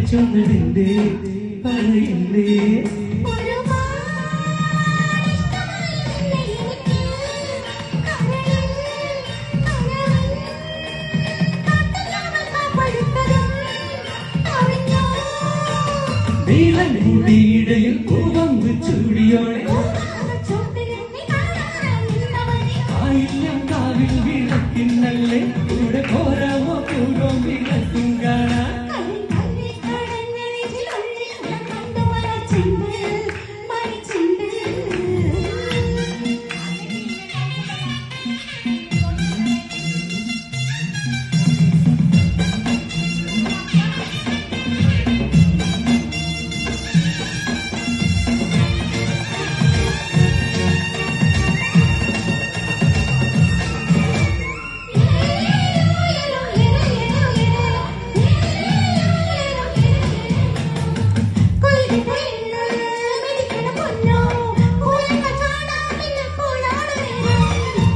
ചൊന്നതിന്റെ പറയില്ലേ നീലമുടിയിടയിൽ പൂവമ്പ് ചൂടിയോടെ ആയില്യം കാവിൽ വിളക്കിന്നല്ലേ കൂടെ പോരാമോ പൂർവം വിളക്കും കാണാൻ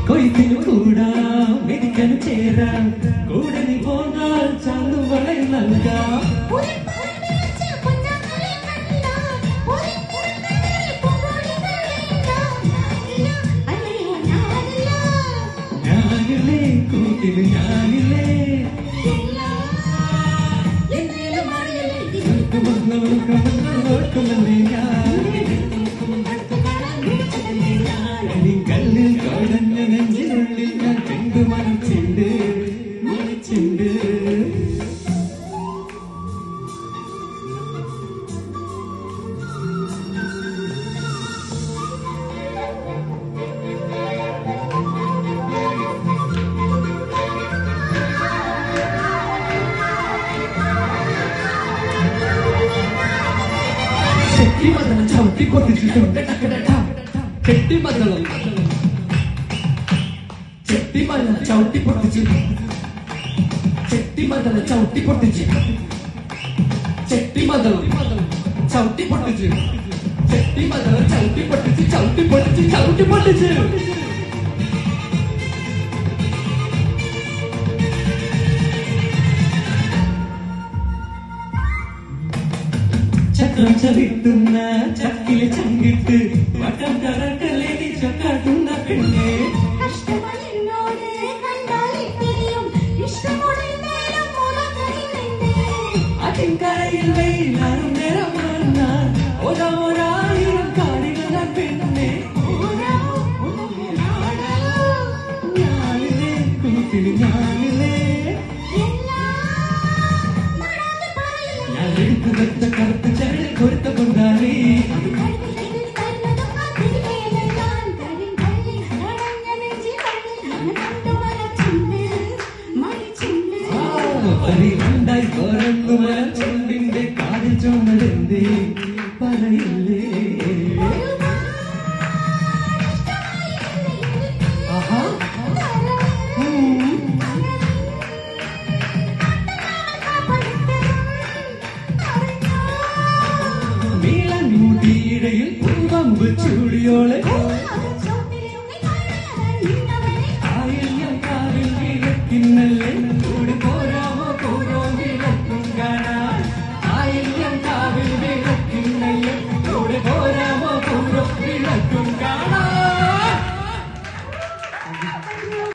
കൊയ്ത്തിനു കൂടാം മെതിക്കനു ചേരാം കൂടെ നീ പോന്നാൽ ചാന്തും വളയും നൽകാം ഞാനില്ലേ കൂട്ടിന് ഞാനില്ലേ ഓർക്കുമെന്നേ കല്ലിൽ കടഞ്ഞ നെഞ്ചിനുള്ളിൽ ഞാൻ ചെണ്ടു മനച്ചിണ്ട് മനച്ചിണ്ട് ചെട്ടിമതളം ചവിട്ടി പൊട്ടിച്ചിട്ടുണ്ട് ചെട്ടിമതളം ചെട്ടിമതളം ചവിട്ടി പൊട്ടിച്ച് ചെട്ടിമതളം ചവിട്ടി പൊട്ടിച്ച് ചെട്ടിമതളം ചവിട്ടി പൊട്ടിച്ച് ചെട്ടിമതളം ചവിട്ടി പൊട്ടിച്ച് ചവിട്ടി പൊട്ടിച്ച് ചവിട്ടി പൊട്ടിച്ച് ചക്രം ചവിട്ടുന്ന ചക്കിലെ ചങ്കിട്ട് വട്ടം കറക്കല്ലേ നീ ചക്കാട്ടുന്ന പെണ്ണേ അതിൻകരയിൽ വെയിലാറും നേരം വന്നാൽ ഒരായിരം കാടികൾ പെണ്ണേ ഞാനില്ലേ കൂട്ടിന് ഞാനില്ലേ ഞാൻ എടുത്തു വെച്ച കറുത്ത ചരട് കൊടുത്ത കൊണ്ടാലേ പരിണ്ടായി പറന്നു മലച്ചൊണ്ടിന്റെ കാതിൽ ചൊന്നതെന്തേ പറയില്ലേ നീലമുടിയിടയിൽ പൂവമ്പ് ചൂടിയോളെ ആയില്യം കാവിൽ വിളക്കിന്നല്ലേ കൂടി പോരാമോ പൂർവം വിളക്കും കാണാൻ ആയില്യം കാവിൽ വിളക്കിന്നല്ലേ കൂടെ പോരാമോ പൂർവം വിളക്കും കാണാൻ